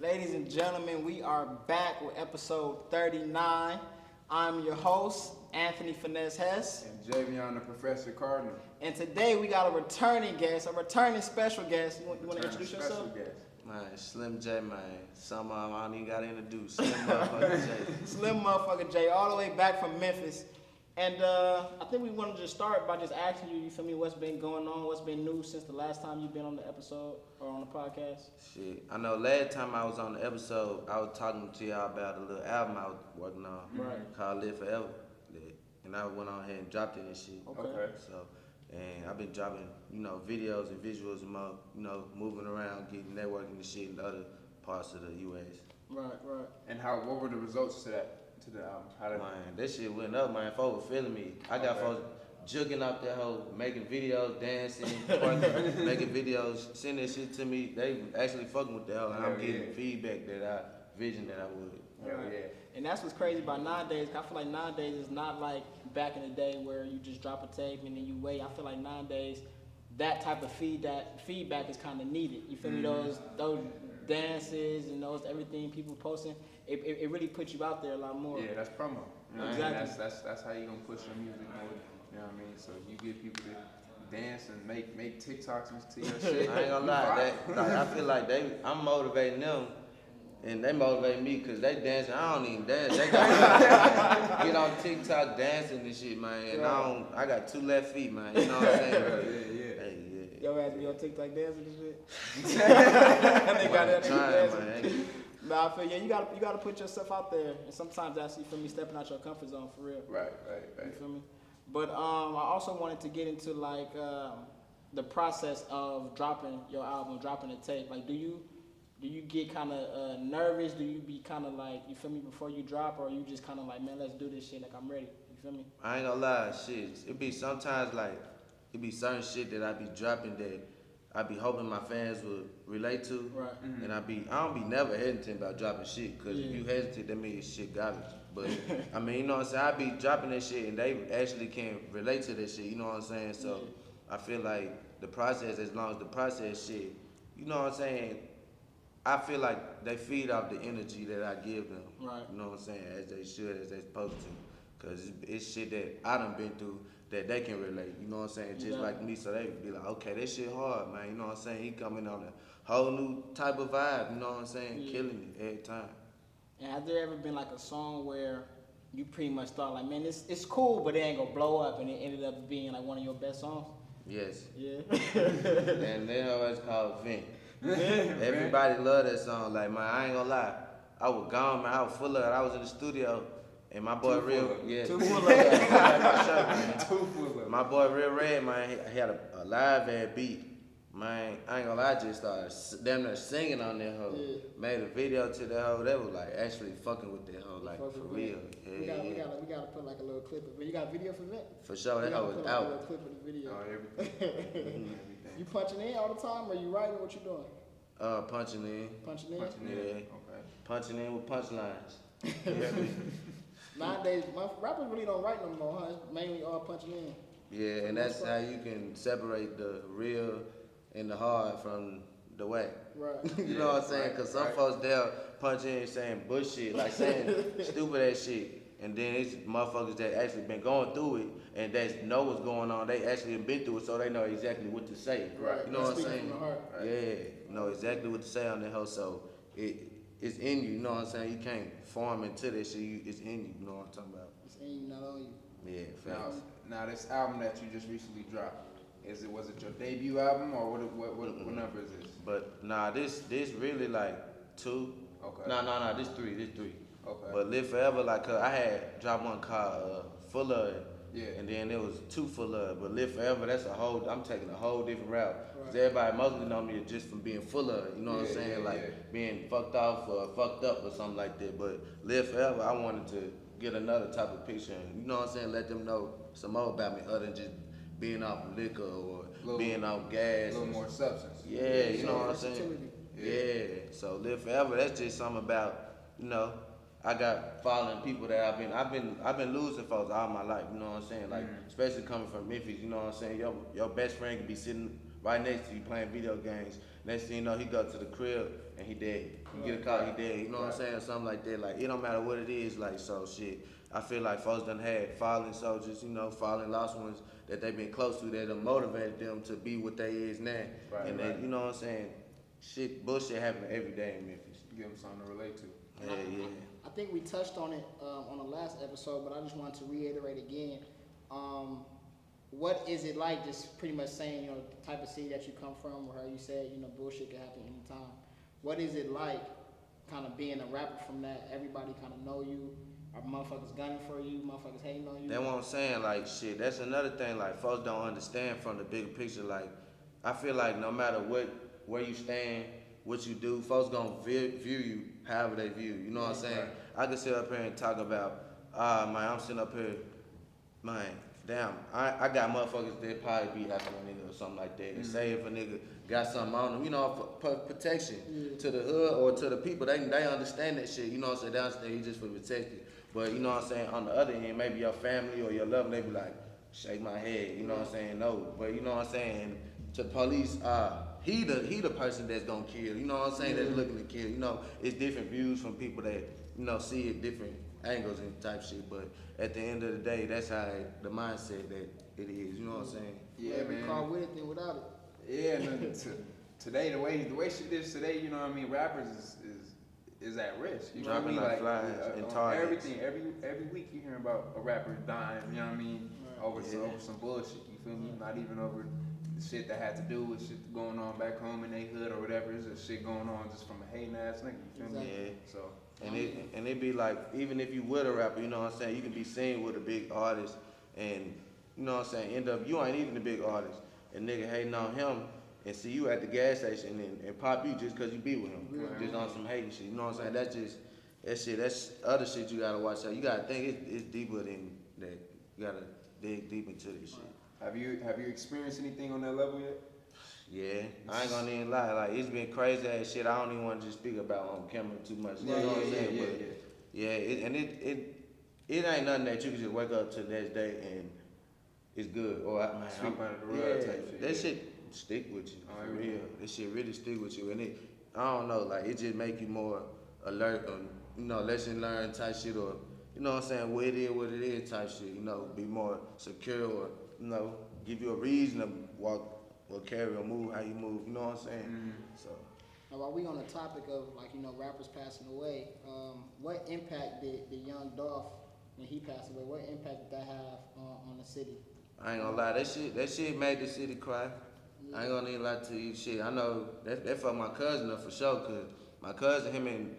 Ladies and gentlemen, we are back with episode 39. I'm your host, Anthony Finhess Hess. And Jaivion, the Professor Cardinal. And today we got a returning guest, a returning special guest. You want to introduce yourself? Guest. Man, Slim J, man. Some of them I don't even got to introduce. Slim motherfucker J. Slim motherfucker J, all the way back from Memphis. And I think we wanted to start by just asking you, feel me, what's been going on, what's been new since the last time you've been on the episode or on the podcast? Shit, I know last time I was on the episode, I was talking to y'all about a little album I was working on called Live Forever. And I went on ahead and dropped it and shit. Okay. So, and I've been dropping, videos and visuals and more, moving around, getting networking and shit in other parts of the U.S. Right. And what were the results to the album? Man, that shit went up, man. Folks were feeling me. I got folks jugging out that hoe, making videos, dancing, twerking, making videos, sending that shit to me. They actually fucking with that hoe, and I'm getting feedback that I visioned that I would. Yeah. And that's what's crazy about nowadays. I feel like nowadays it's not like back in the day where you just drop a tape and then you wait. I feel like nowadays that type of feedback is kind of needed. You feel me? Those dances and those everything people posting, it really puts you out there a lot more. Yeah, that's promo. You know exactly. What I mean? That's how you gonna push your music more. You know what I mean? So you get people to dance and make TikToks to your shit. I ain't gonna lie, I feel like I'm motivating them. And they motivate me because they dancing. I don't even dance. They got get on TikTok dancing and shit, man. And I got 2 left feet, man. You know what I'm saying? Yeah. Yo ass be on TikTok dancing and shit. They got that dancing. Man. Nah, I feel you gotta put yourself out there, and sometimes that's, you feel me, stepping out your comfort zone for real. Right. You feel me? But I also wanted to get into like the process of dropping your album, dropping a tape. Like, do you get kind of nervous? Do you be kind of like, you feel me, before you drop, or you just kind of like, man, let's do this shit, like I'm ready? You feel me? I ain't gonna lie, shit. It be sometimes like, it be certain shit that I be dropping that I be hoping my fans would relate to. Right. And I don't be never hesitant about dropping shit, because if you hesitate, that means shit garbage. But, I mean, you know what I'm saying? I be dropping that shit and they actually can relate to that shit, you know what I'm saying? So, I feel like the process, as long as the process shit, you know what I'm saying? I feel like they feed off the energy that I give them. Right. You know what I'm saying? As they should, as they supposed to. Because it's shit that I done been through that they can relate. You know what I'm saying? Just like me. So they be like, okay, that shit hard, man. You know what I'm saying? He coming on a whole new type of vibe. You know what I'm saying? Killing it every time. And has there ever been like a song where you pretty much thought like, man, it's cool, but it ain't gonna blow up, and it ended up being like one of your best songs? Yes. Yeah. And then it's called Vent. Everybody love that song. Like, man, I ain't gonna lie. I was gone, man. I was full of it. I was in the studio, and my boy Too full of it. My boy Real Red, man, he had a live ass beat. Man, I ain't gonna lie, I just started damn near singing on that hoe. Yeah. Made a video to that hoe. That was like actually fucking with that hoe, like for real. We gotta put like a little clip of it. You got a video for that? For sure, that hoe was Like a little clip of the video. Oh, everything. You punching in all the time, or you writing? What you doing? Punching in. Punching in. Yeah. Okay. Punching in with punchlines. Nowadays, rappers really don't write no more, huh? It's mainly all punching in. Yeah, and that's how you can separate the real and the hard from the whack. Right. You know what I'm saying? Because some folks, they'll punch in saying bullshit, like saying stupid ass shit. And then it's motherfuckers that actually been going through it and that know what's going on. They actually been through it, so they know exactly what to say. Right. You know what I'm saying? From the heart. Right. Yeah, know exactly what to say on that hoe. So it's in you. You know what I'm saying? You can't form into that shit. It's in you. You know what I'm talking about? It's in you, not on you. Yeah, facts. Now this album that you just recently dropped, was it your debut album, or what number is this? But nah, this really like 2. Okay. Nah, this 3. Okay. But Live Forever, like, I had dropped one called Full of It. Yeah. And then there was 2 Full of It. But Live Forever, I'm taking a whole different route. Right. Cause everybody mostly know me just from being full of it. You know what I'm saying? Being fucked off or fucked up or something like that. But Live Forever, I wanted to get another type of picture. You know what I'm saying? Let them know some more about me other than just being off liquor or being off gas. A little more substance. Yeah, you know what I'm saying? Yeah. So Live Forever, that's just something about, I got following people that I've been losing folks all my life, you know what I'm saying? Like, especially coming from Memphis, you know what I'm saying? Your best friend can be sitting right next to you playing video games, Next thing you know, he go to the crib and he dead. You get a call, he dead. You know what I'm saying? Or something like that. Like, it don't matter what it is. Like, so shit. I feel like folks done had fallen soldiers, you know, fallen lost ones that they been close to that have motivated them to be what they is now. Right, and right. They, you know what I'm saying? Shit, bullshit happen every day in Memphis. Give them something to relate to. Yeah. I think we touched on it on the last episode, but I just wanted to reiterate again. What is it like, just pretty much saying, you know, the type of city that you come from, or how you said, you know, bullshit can happen anytime. What is it like kind of being a rapper from that? Everybody kind of know you. Are motherfuckers gunning for you? Motherfuckers hating on you? That's what I'm saying. Like, shit, that's another thing. Like, folks don't understand from the bigger picture. Like, I feel like no matter where you stand, what you do, folks gonna view you however they view you. You know what I'm saying? Right. I can sit up here and talk about, man, I'm sitting up here, man, damn, I got motherfuckers that probably be after a nigga or something like that. And say if a nigga got something on them, you know, for protection to the hood or to the people, they understand that shit. You know what I'm saying? They understand you just for protection. But you know what I'm saying? On the other end, maybe your family or your loved one, they be like, shake my head. You know what I'm saying? No. But you know what I'm saying? To the police, he the person that's gonna kill. You know what I'm saying? That's looking to kill. You know, it's different views from people that, you know, see it different angles and type shit. But at the end of the day, that's how the mindset that it is. You know what I'm saying? Yeah, man. Call with it than without it. Yeah, and today the way shit is today, you know what I mean. Rappers is at risk. You know what I Dropping mean? like flies and targets. Everything. Every week you hear about a rapper dying. You know what I mean? Over some bullshit. You feel me? Not even over the shit that had to do with shit going on back home in their hood or whatever. It's just shit going on just from a hating ass nigga. You feel me? Yeah. So. And it be like, even if you with a rapper, you know what I'm saying, you can be seen with a big artist and, you know what I'm saying, end up, you ain't even a big artist. And nigga hating on him and see you at the gas station and pop you just cause you be with him. Just on some hating shit. You know what I'm saying? That's other shit you gotta watch out. You gotta think it's deeper than that. You gotta dig deep into this shit. Have you experienced anything on that level yet? Yeah, I ain't gonna even lie. Like, it's been crazy ass shit. I don't even want to just speak about on camera too much. You know what I'm saying? It ain't nothing that you can just wake up to the next day and it's good. Or Sweep under the rug type shit. That shit stick with you for real. That shit really stick with you, and I don't know. Like, it just make you more alert on, you know, lesson learned type shit, or you know what I'm saying, what it is type shit. You know, be more secure, or you know, give you a reason to walk or carry or move how you move, you know what I'm saying? So. Now, while we on the topic of, like, you know, rappers passing away, what impact did young Dolph, when he passed away, what impact did that have on the city? I ain't gonna lie, that shit made the city cry. Yeah. I ain't gonna even lie to you, shit. I know that fucked my cousin up for sure, cause my cousin, him and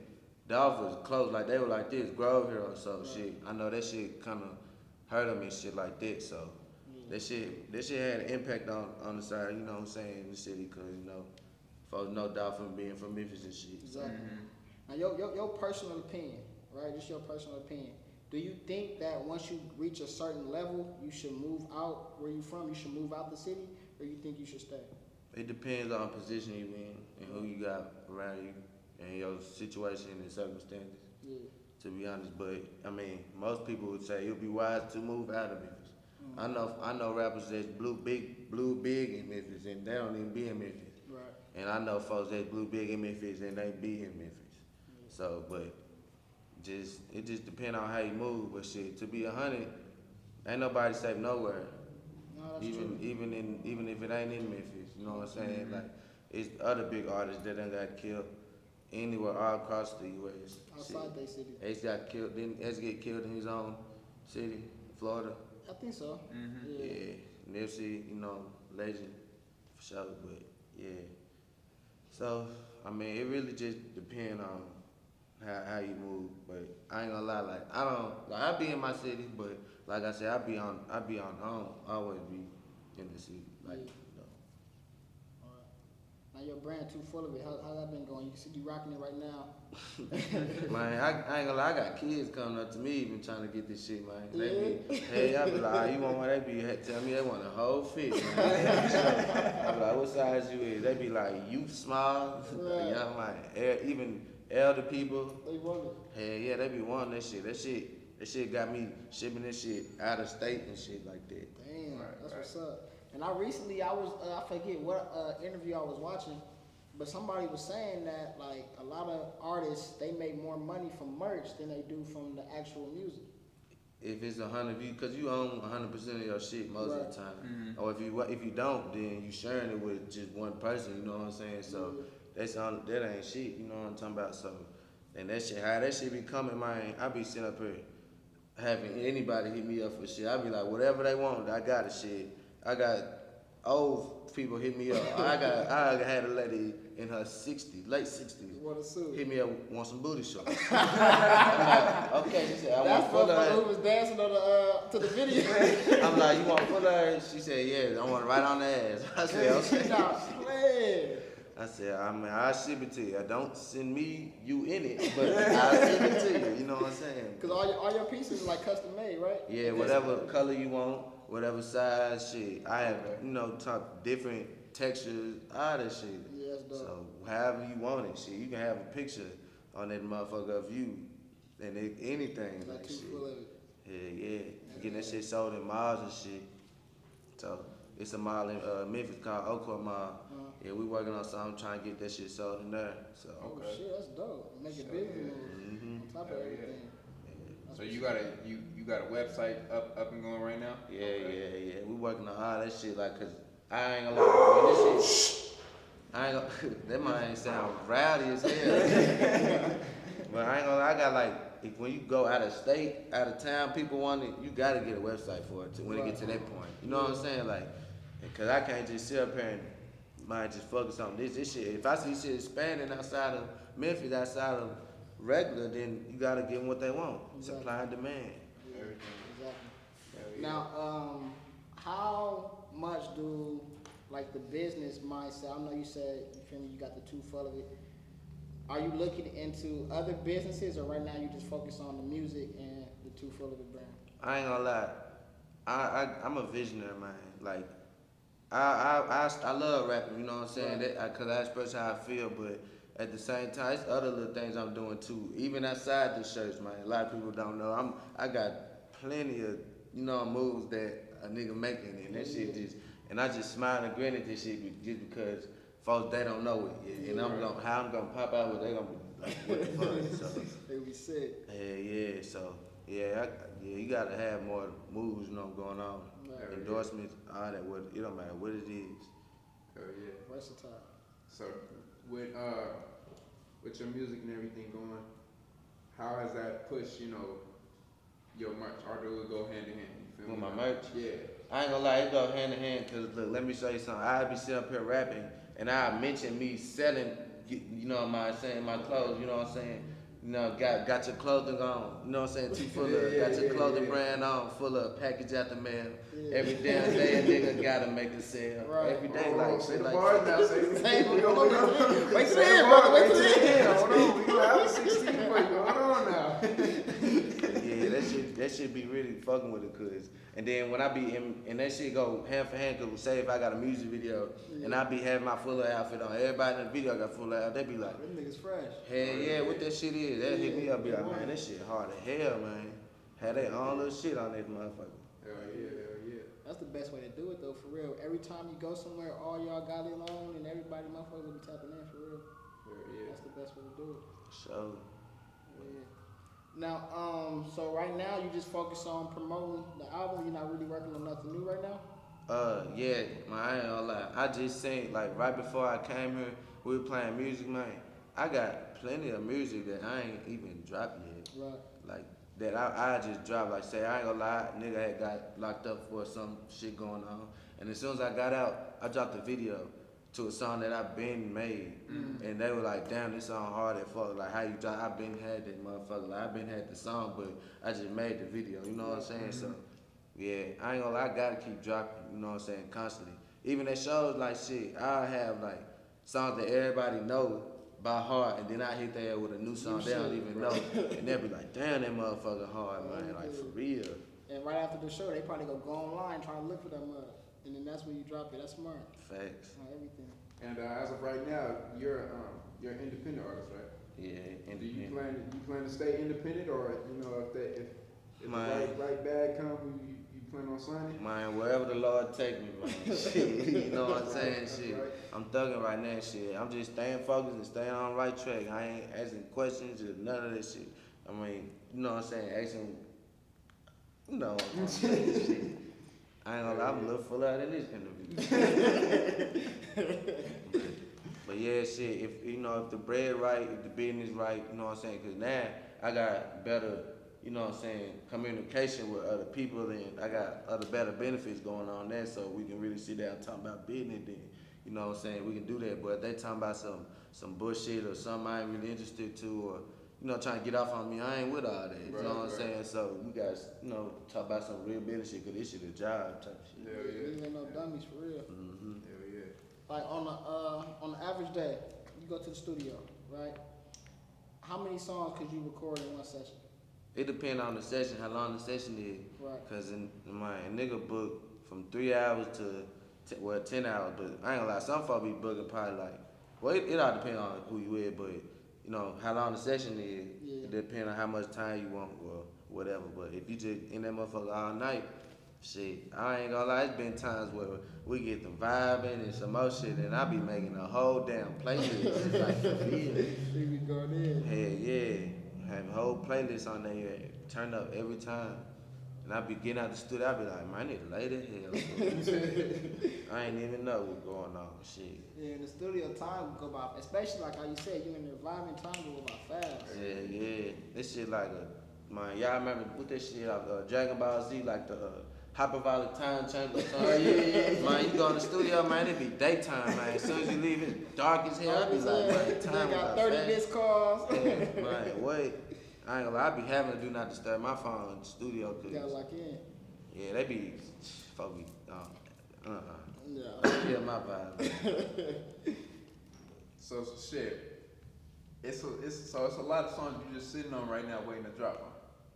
Dolph was close, like they were like this, Grove here or so, shit. I know that shit kinda hurt him and shit like that, so. That shit had an impact on the side, you know what I'm saying, in the city, cause you know, folks know Dolph from being from Memphis and shit. Exactly. Now, your personal opinion, right? Just your personal opinion. Do you think that once you reach a certain level, you should move out where you from? You should move out the city, or you think you should stay? It depends on position you in and who you got around you and your situation and circumstances. Yeah. To be honest, but I mean, most people would say it would be wise to move out of Memphis. I know rappers that's blew big in Memphis and they don't even be in Memphis. Right. And I know folks that blew big in Memphis and they be in Memphis. Yeah. So, but it just depends on how you move. But shit, to be 100, ain't nobody safe nowhere. No, that's even true. even if it ain't in Memphis, you know what I'm saying? Like, it's other big artists that done got killed anywhere all across the U.S. Outside their city. Ace got killed. Didn't Ace get killed in his own city, Florida? I think so. Yeah, Nipsey, you know, legend for sure. But yeah, so I mean, it really just depends on how you move. But I ain't gonna lie, like I be in my city, but like I said, I be on home. I always be in the city, like. Yeah. Now your brand too full of it. How that been going? You can see you rocking it right now. Man, I ain't gonna lie. I got kids coming up to me even trying to get this shit, man. They be, hey, I be like, you want one? They be tell me they want a whole fit, man. I be like, what size you is? They be like, you small. Right. Yeah, I'm like, even elder people. They want it. Hey, yeah, they be wanting that shit. That shit got me shipping this shit out of state and shit like that. Damn, that's what's up. And I recently, I forget what interview I was watching, But somebody was saying that like a lot of artists they make more money from merch than they do from the actual music. If it's 100 views, cause you own 100% of your shit most of the time. Mm-hmm. Or if you don't, then you sharing it with just one person. You know what I'm saying? So that ain't shit. You know what I'm talking about? So and that shit, how that shit be coming, man. I be sitting up here having anybody hit me up for shit. I be like, whatever they want, I got it. Shit. I got old people hit me up. I had a lady in her 60s, late 60s. What a suit. Hit me up, want some booty shots. I'm like, okay, she said, I want full of who was dancing on to the video. I'm like, you want full of? She said, yeah, I want it right on the ass. I said, okay. Not playing. I said, I'll ship it to you. Don't send me you in it, but I'll send it to you. You know what I'm saying? Because all your pieces are like custom made, right? Yeah, whatever color you want, whatever size, shit. I have, different textures, all that shit. Yeah, that's dope. So however you want it, shit. You can have a picture on that motherfucker of you and anything like too shit. full of it. Yeah. Getting that shit sold in malls and shit. So it's a mall in Memphis called Oakwood Mall. Yeah, we working on something, trying to get that shit sold in there. So Oh shit, that's dope. Make a business move on top of everything. So you got a website up and going right now? Yeah. We working on all that shit, like, cause I ain't gonna lie, man, this shit, I ain't gonna, that might ain't sound rowdy as hell. But I ain't gonna lie, I got like, if when you go out of state, out of town, people want it, you gotta get a website for it when it get to that point. You know what I'm saying? Like, cause I can't just sit up here and might just focus on this shit. If I see shit expanding outside of Memphis, outside of regular, then you gotta give them what they want. Exactly. Supply and demand. Everything. Exactly. Now, how much do like the business mindset? I know you said you got the two full of it. Are you looking into other businesses, or right now you just focus on the music and the two full of the brand? I ain't gonna lie, I'm a visionary, man. Like, I love rapping, you know what I'm saying? Right. Cause I express how I feel, but at the same time, it's other little things I'm doing too. Even outside the shirts, man. A lot of people don't know. I got plenty of, moves that a nigga making, and that shit just, and I just smile and grin at this shit just because folks, they don't know it yet. And how I'm gonna pop out with, they gonna be like, what the fuck? So, They would be sick. yeah. So, you gotta have more moves, going on. Right. Endorsements, all that. It don't matter what it is. Hell yeah. Versatile. So with your music and everything going, how has that pushed, your merch? Or do it go hand in hand? You feel With me? my merch? Yeah. I ain't gonna lie, it go hand in hand. Cause look, let me show you something. I be sitting up here rapping, and I mention me selling, my clothes. You know what I'm saying? Got your clothing on. You know what I'm saying? Too full of. Got your clothing brand on, full of package out the mail. Yeah. Every damn day a nigga gotta make a sale. Right. Every day, Say the like. bars now. Say the Hey, bars. wait till the end, brother. Wait till the end. Hold on, we gonna have a 16 for you. Hold on now. Yeah, that shit be really fucking with it, cause, and then when I be and that shit go hand for hand, cause say if I got a music video and I be having my full outfit on, everybody in the video got full outfit, they be like, Them niggas fresh. hell yeah, what that shit is? That hit me up, be like, man, that shit hard as hell, man. Had that own little shit on that motherfucker. Hell yeah. That's the best way to do it though, for real. Every time you go somewhere, all y'all got it on, and everybody motherfuckers will be tapping in for real. Hell yeah. That's the best way to do it. So, Yeah. Now, so right now you just focus on promoting the album. You're not really working on nothing new right now. yeah, man, I ain't gonna lie. I just seen, like, right before I came here, we were playing music, man. I got plenty of music that I ain't even dropped yet. Right. Like, that I just dropped. Like, say, I ain't gonna lie, nigga had got locked up for some shit going on. And as soon as I got out, I dropped a video to a song that I been made. And they were like, damn, this song hard as fuck. Like, how you drop, I been had that motherfucker. Like, I been had the song, but I just made the video, you know what I'm saying? So, yeah, I ain't gonna lie, I gotta keep dropping, you know what I'm saying, constantly. Even at shows, like, shit, I have, like, songs that everybody know by heart, and then I hit there with a new song they don't even know. And they'll be like, damn, that motherfucker hard, man, like, for real. And right after the show, they probably go online trying to look for that mug, and then that's when you drop it. That's smart. Facts. Everything. And as of right now, you're an independent artist, right? Yeah, Do you independent. plan to stay independent, or if the Man. right bag comes, you plan on Sunday? Man, wherever the Lord take me, man. Shit, you know what I'm saying? Shit, Right. I'm thugging right now. Shit, I'm just staying focused and staying on the right track. I ain't asking questions or none of this shit. I mean, you know what I'm saying? Asking, you know what I'm saying? Shit. I ain't gonna lie, I'm a little full out in this interview. But yeah, shit. If you know, if the bread right, if the business right, you know what I'm saying? Cause now I got better, you know what I'm saying, communication with other people, and I got other better benefits going on there, so we can really sit down and talk about business. Then, you know what I'm saying, we can do that. But if they talking about some bullshit or something I ain't really interested to, or you know, trying to get off on me, I ain't with all that. You Right, know what I'm right. saying? So we guys, you know, talk about some real business shit, cause this shit a job type shit. Hell yeah. These ain't no dummies for real. Mm-hmm. Hell yeah. Like on the average day, you go to the studio, right? How many songs could you record in one session? It depends on the session, how long the session is. Right. Cause in my nigga book from 3 hours to 10 hours, but I ain't gonna lie, some folks be booking probably like, well, it all depends on who you is, but you know how long the session is. Yeah. It depends on how much time you want or whatever. But if you just in that motherfucker all night, shit, I ain't gonna lie, it's been times where we get the vibing and some more shit, and I be making a whole damn playlist. It's like for real. We be going in. Hell yeah, have a whole playlist on there, turn up every time. And I be getting out the studio, I be like, man, I need to lay the hell. I ain't even know what's going on, shit. Yeah, in the studio, time will go by, especially like how you said, you in the environment, time will go by fast. Yeah. This shit like man, y'all remember what this shit like Dragon Ball Z, like the hyperbolic time chamber or something? Yeah. Man, you go in the studio, man, it be daytime, man. As soon as you leave, it's dark as hell. I be like, man, time They got was 30 fast. missed calls. Yeah, man, wait. I ain't gonna lie, I be having to do not disturb my phone in the studio, You gotta cause lock in. yeah, they be, fuck me, Yeah. kill my vibe. So shit. It's a lot of songs you just sitting on right now waiting to drop on.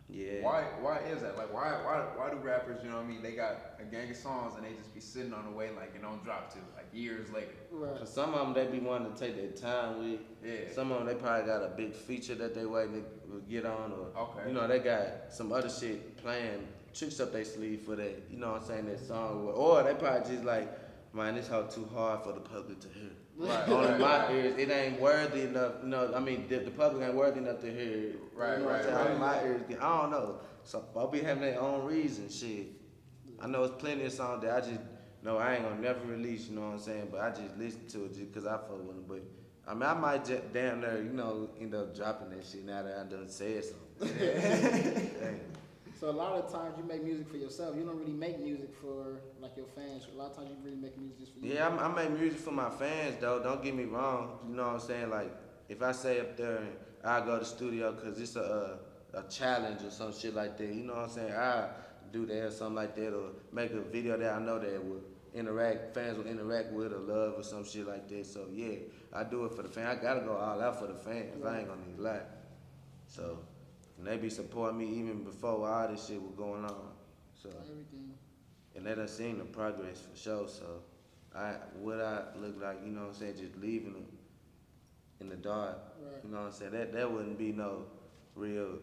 Yeah. Why is that? Like why do rappers, you know what I mean, they got a gang of songs and they just be sitting on the way like it don't drop till like years later. Right. Cause some of them they be wanting to take their time with. Yeah. Some of them they probably got a big feature that they waiting to get on, or Okay. you know they got some other shit playing tricks up their sleeve for that. You know what I'm saying, that song, or they probably just like, man, this hoe too hard for the public to hear. Right. On my ears, it ain't worthy enough. You know, I mean, the public ain't worthy enough to hear it. Right, You know what I'm right, saying? right. On my ears, I don't know. So I'll be having their own reason, shit. I know it's plenty of songs that I just know I ain't gonna never release. You know what I'm saying? But I just listen to it just cause I fuck with them. But I mean, I might just damn near, you know, end up dropping that shit now that I done said something. Damn. So a lot of times you make music for yourself. You don't really make music for like your fans. A lot of times you really make music just for you. Yeah, I make music for my fans though. Don't get me wrong. You know what I'm saying? Like if I say up there and I go to the studio cause it's a challenge or some shit like that. You know what I'm saying? I do that or something like that, or make a video that I know that will fans will interact with or love or some shit like that. So yeah, I do it for the fans. I gotta go all out for the fans. I ain't gonna need a lot. So and they be supporting me even before all this shit was going on. So Everything. and they done seen the progress for sure. So what I look like, you know what I'm saying, just leaving them in the dark. Right. You know what I'm saying? That wouldn't be no real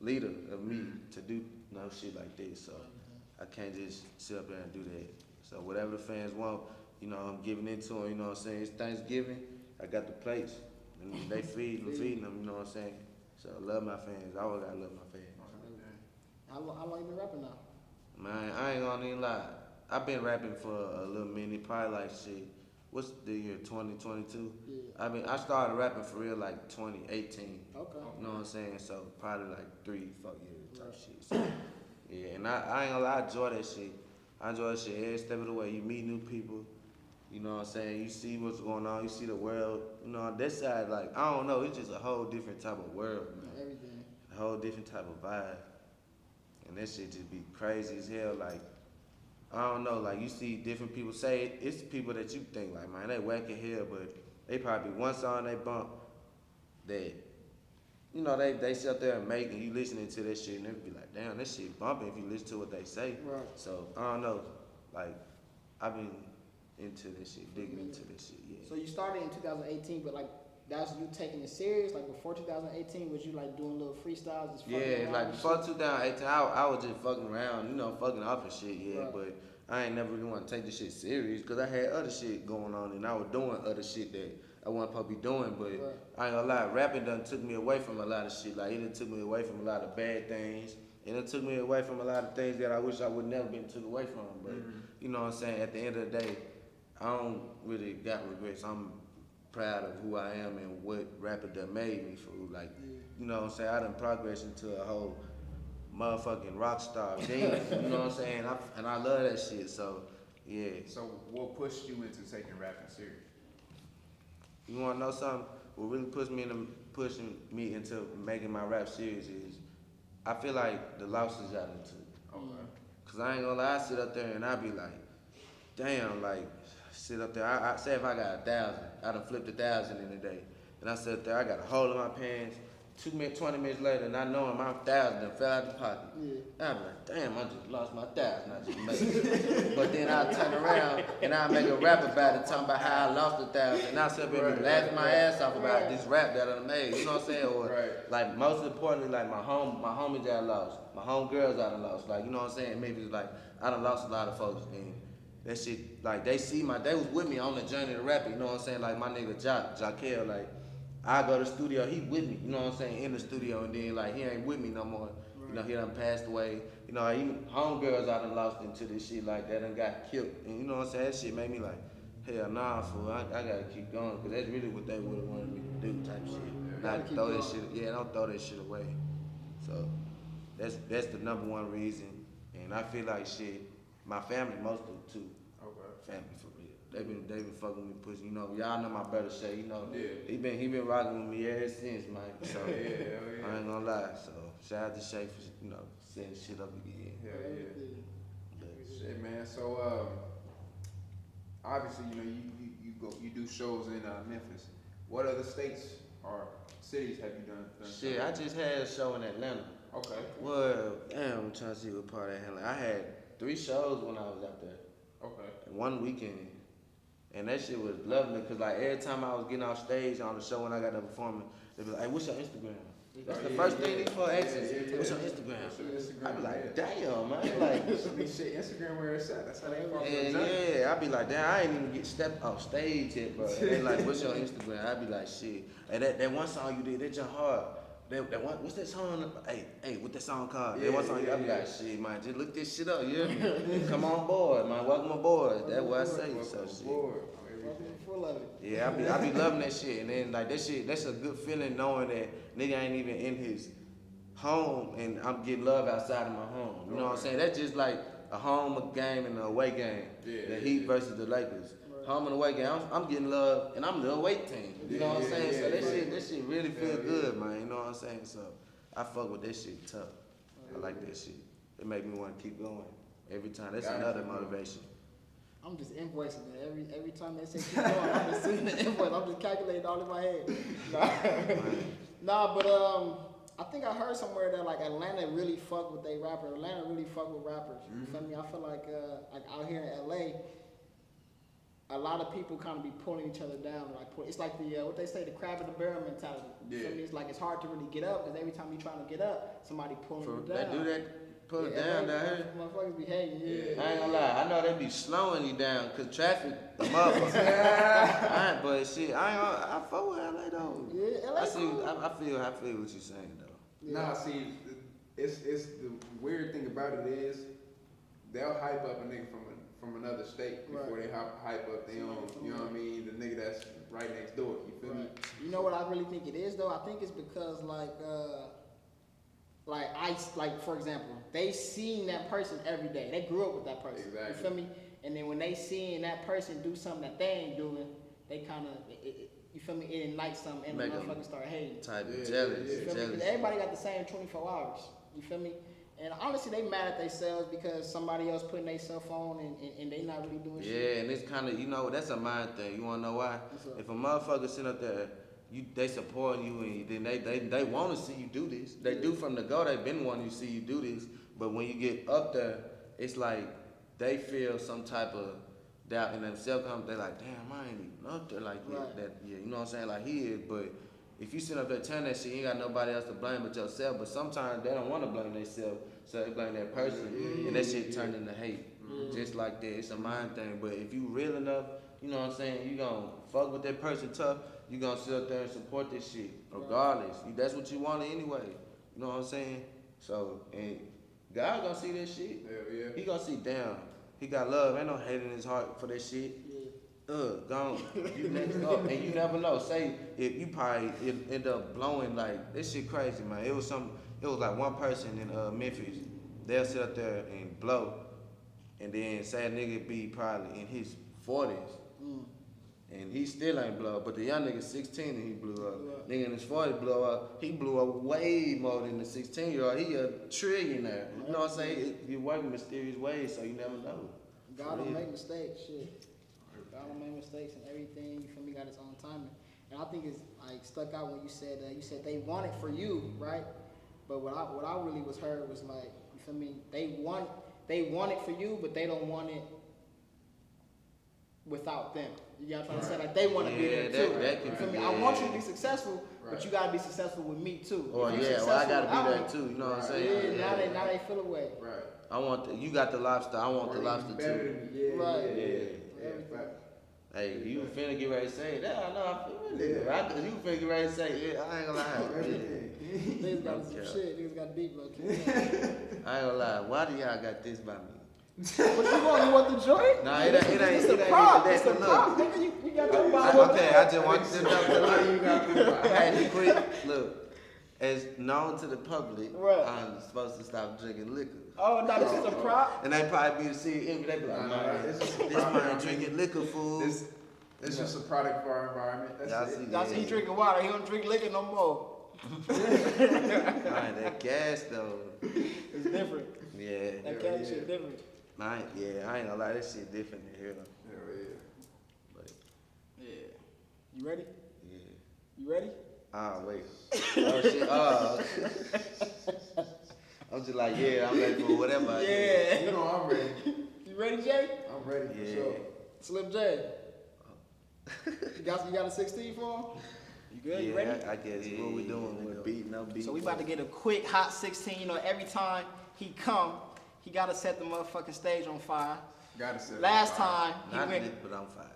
leader of me to do no shit like this. So I can't just sit up there and do that. So whatever the fans want, you know, I'm giving it to them. You know what I'm saying? It's Thanksgiving. I got the plates, and they feeding them. You know what I'm saying? So I love my fans. I always gotta love my fans. How long you been rapping now? Man, I ain't gonna even lie. I've been rapping for a little minute, probably like shit. What's the year? 2022. Yeah. I started rapping for real like 2018. Okay. You know what I'm saying? So probably like 3-4 years type shit. So, yeah, and I ain't gonna lie, I enjoy that shit. I enjoy that shit every step of the way. You meet new people. You know what I'm saying? You see what's going on. You see the world. You know, on that side, like, I don't know. It's just a whole different type of world, man. Everything. A whole different type of vibe. And that shit just be crazy as hell. Like, I don't know. Like, you see different people say it. It's people that you think, like, man, they whack as hell, but they probably one song they bump that, you know, they sit up there and make, and you listening to that shit, and they be like, damn, this shit bumping if you listen to what they say. Right. So, I don't know. Like, I've been into this shit, digging into this shit, yeah. So you started in 2018, but like that's you taking it serious? Like before 2018, was you like doing little freestyles? Just fucking Yeah, around like and before shit? 2018, I was just fucking around, fucking off and shit, yeah. Right. But I ain't never really want to take this shit serious because I had other shit going on and I was doing other shit that I wasn't supposed to be doing. But Right. I ain't gonna lie, rapping done took me away from a lot of shit. Like it done took me away from a lot of bad things. And it took me away from a lot of things that I wish I would never been took away from. But you know what I'm saying? At the end of the day, I don't really got regrets. I'm proud of who I am and what rapper done made me for. Like, you know what I'm saying? I done progressed into a whole motherfucking rock star demon. You know what I'm saying? And I love that shit. So yeah. So what pushed you into taking rapping serious? You wanna know something? What really pushing me into making my rap serious is I feel like the losses I done took. Okay. Cause I ain't gonna lie, I sit up there and I be like, damn, like, sit up there. I say if I got 1,000, I done flipped 1,000 in a day. And I sit up there, I got a hole in my pants. 20 minutes later, and I know my 1,000 done fell out the pocket. Yeah. I be like, damn, I just lost my 1,000 I just made. But then I turn around and I make a rap about it, talking about how I lost 1,000. And I sit up and be laughing my ass off about this rap that I done made. You know what I'm saying? Or like most importantly, like my homies that I lost, my homegirls I done lost. Like, you know what I'm saying? Maybe it's like I done lost a lot of folks and that shit, like they was with me on the journey to rapping, you know what I'm saying? Like my nigga Jaquel, like I go to the studio, he with me, you know what I'm saying, in the studio, and then like he ain't with me no more. Right. You know, he done passed away. You know, even homegirls I done lost into this shit like that and got killed. And you know what I'm saying? That shit made me like, hell nah, fool, I gotta keep going, cause that's really what they would've wanted me to do type shit. Not throw that shit, don't throw that shit away. So that's the number one reason. And I feel like shit, my family mostly too. Okay. Family for real. They been fucking with me, pushing. You know, y'all know my brother Shay. You know, he been rocking with me ever since, man. So yeah. I ain't gonna lie. So shout out to Shay for setting shit up again. Hell yeah. Shit, man. So obviously, you do shows in Memphis. What other states or cities have you done? Shit, I just had a show in Atlanta. Okay. Well, damn, I'm trying to see what part of Atlanta. I had 3 shows when I was out there. Okay. And 1 weekend. And that shit was lovely because like every time I was getting off stage on the show when I got done performing, they'd be like, hey, what's your Instagram? That's the first thing these folks ask us. What's your Instagram? I'd be like, damn, man. Like, shit, Instagram where it's at. That's how they fuck with yeah, I'd be like, damn, I ain't even get stepped off stage yet, bro. They like, what's your Instagram? I'd be like, shit. And that one song you did, that jump hard. That one, what's that song? Hey, what that song called? That one song, I be like, shit, man, just look this shit up, you hear me? Come on board, man, welcome aboard. That's what I say, so shit. Full of it. Yeah, I be loving that shit, and then like that shit, that's a good feeling knowing that nigga ain't even in his home, and I'm getting love outside of my home. You know what I'm saying? That's just like a home game and an away game. The Heat versus the Lakers. Home and away game, I'm getting love, and I'm the away team. You know what I'm saying? So that shit really feel good, man. You know what I'm saying? So I fuck with that shit tough. I like that shit. It make me want to keep going every time. That's another motivation. I'm just invoicing it. Every time they say keep going, I'm just sitting the invoice. I'm just calculating all in my head. Nah, but I think I heard somewhere that like Atlanta really fuck with they rappers. Atlanta really fuck with rappers. You feel me? I feel like out here in LA, a lot of people kind of be pulling each other down. Like it's like the what they say, the crab in the barrel mentality. You feel me? It's like it's hard to really get up because every time you trying to get up, somebody pulling you down. They do that, pull it down here. Motherfuckers be hating. I ain't gonna lie, I know they be slowing you down because traffic, the motherfucker. But shit, I fuck with LA though. Yeah, LA. I feel what you're saying though. Nah, see, it's the weird thing about it is they'll hype up a nigga from another state before they hype up their own, you know what I mean? The nigga that's right next door, you feel me? You know what I really think it is though? I think it's because like for example, they seen that person every day. They grew up with that person. Exactly. You feel me? And then when they seeing that person do something that they ain't doing, they kind of, you feel me? It ignites something and the motherfuckers start hating. Type of jealous. You feel me? Because everybody got the same 24 hours. You feel me? And honestly, they mad at themselves because somebody else putting their cell phone and they not really doing shit. Yeah, and it's kind of, that's a mind thing. You want to know why? If a motherfucker sit up there, they supporting you and then they want to see you do this. They do from the go. They've been wanting to see you do this. But when you get up there, it's like they feel some type of doubt in themselves, they like, damn, I ain't even up there like that. Yeah, you know what I'm saying? Like he is, but if you sit up there telling that shit, you ain't got nobody else to blame but yourself. But sometimes they don't want to blame themselves, so they blame that person, and that shit turned into hate. Just like that, it's a mind thing. But if you real enough, you know what I'm saying, you gonna fuck with that person tough, you gonna sit up there and support this shit, regardless. That's what you wanted anyway. You know what I'm saying? So, and God gonna see that shit. Yeah. He gonna see, damn, he got love. Ain't no hate in his heart for that shit. Gone. You next up, and you never know. Say if you probably end up blowing like this shit crazy, man. It was like one person in Memphis. They'll sit up there and blow, and then say a nigga be probably in his 40s, and he still ain't blow up. But the young nigga 16 and he blew up. Nigga in his 40s blow up. He blew up way more than the 16-year-old. He a trillionaire. You know what I'm saying? You work in mysterious ways, so you never know. God don't make mistakes, shit. God don't make mistakes and everything. You feel me? Got His own timing. And I think it's like stuck out when you said they want it for you, right? But what I really was heard was like, you feel me? They want it for you, but they don't want it without them. You got what I'm trying to say? Like they want to be there too. You feel me? I want you to be successful, but you gotta be successful with me too. Or I gotta be there too. You know what I'm saying? Yeah, now they feel away. Right. I want you got the lobster. I want the lobster too. Right. Hey, you finna get ready to say it. Yeah, I know. I feel it. Yeah. You finna get ready to say it. Yeah, I ain't gonna lie. Niggas got some shit. Niggas got deep, low key. I ain't gonna lie. Why do y'all got this by me? What you want? You want the joint? Nah, it ain't It's a prop. It's a prop. Nigga, you got your bottle. Okay, I just want you to know. You got this. Hey, quick. Look, as known to the public, I'm supposed to stop drinking liquor. Oh, no, this is a prop? And they probably be see it, they be like, this man drinking liquor, fool. It's just a product for our environment. That's it. Y'all see he drinking water. He don't drink liquor no more. Man, that gas, though. It's different. Yeah. That gas shit different. I ain't gonna lie, that shit different in here. But, You ready? Yeah. You ready? Wait. Oh, shit. Oh. I'm just like, I'm ready for whatever I do. You know I'm ready. You ready, Jay? I'm ready for sure. Slim J. You got a 16 for him? You good? You ready? I guess what we doing with beat, no beat. So we about to get a quick hot 16. You know, every time he come, he gotta set the motherfucking stage on fire. Gotta set Last time he Not went. this, but I'm fine.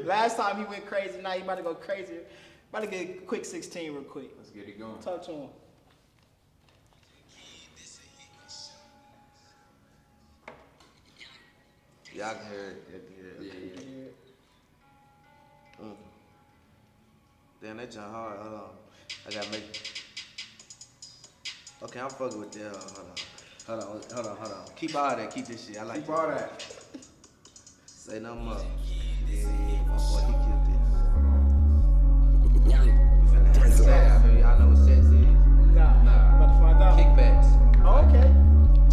Last time he went crazy. Now he about to go crazy. About to get a quick 16 real quick. Let's get it going. Talk to him. Y'all can hear it. Yeah. Damn, that jump hard. Hold on. I gotta make. Okay, I'm fucking with that. Hold on. Keep all that. Keep this shit. I like Keep all that. Say no more. Yeah. My boy, he killed this. Y'all know what sex is? Nah. About to find out. Kickbacks. Oh, okay.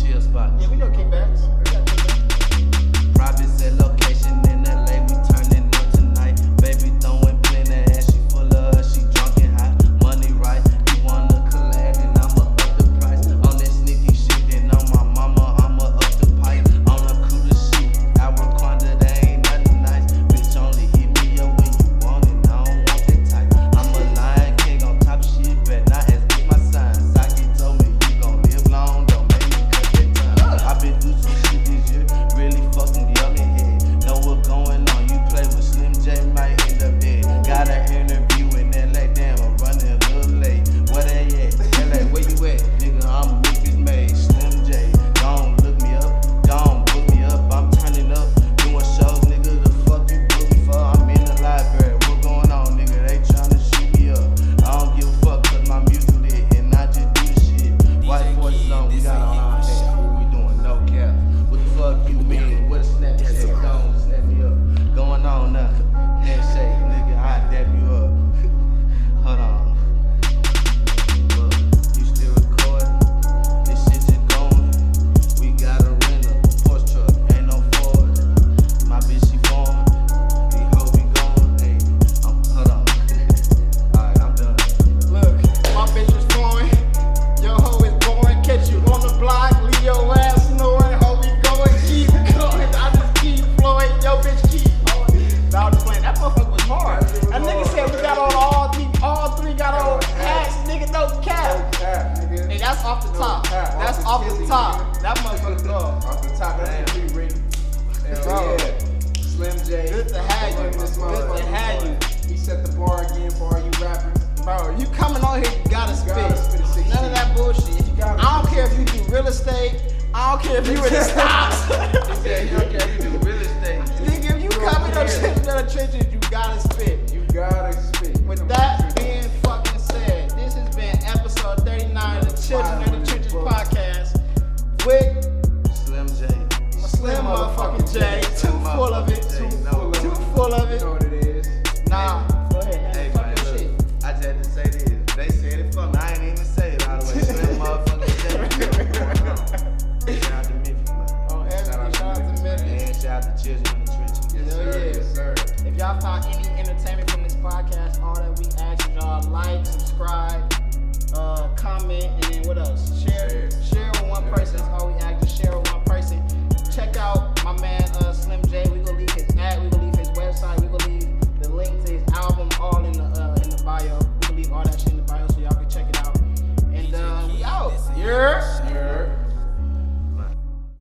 Chill spots. Yeah, we know kickbacks. We got kickbacks. Private set location in LA. We turning up tonight. Baby throwing plenty and she full of her. She drunk and high. Money right. You wanna collab and I'ma up the price. On that sneaky shit, then on my mama, I'ma up the pipe. On a cooler shit. Aberquanda, that ain't nothing nice. Bitch only hit me up when you want it. I don't want that type. I'm a lion king on top shit back. off the top. That's off the top. That motherfucker's off. Off the top, that's a written. Bro. Yeah. Slim J. Good to have you. Good to have you. He set the bar again for all you rappers. Bro, you coming on here, you gotta spit. None of that bullshit. gotta I don't care if you do real estate. I don't care if you in the stocks. He said he don't care if you do real estate. Nigga, if you coming up to the trenches, you gotta spit. You gotta spit. With that being fucking said, this has been episode 39 of the Children of the Trenches podcast with Slim J. Slim motherfucking J. Too full of it. Too full of it. You know what it is. Nah, go ahead, man. Hey Fuck man, your look, shit. I just had to say this. They said it for me. I ain't even say it all the way. Slim motherfucking J. Shout out to Memphis, man. Oh, everybody, shout out to Memphis. And shout out to Children in the Trenches. Yes, Hell sir. yeah. Yes, sir. If y'all found any entertainment from this podcast, all that we ask is y'all like, subscribe, comment, and then what else? Share with one person. That's all we ask. Just share with one person. Check out my man Slim J. We gonna leave his ad. We gonna leave his website. We gonna leave the link to his album all in the bio. We gonna leave all that shit in the bio so y'all can check it out. And we out. Yeah.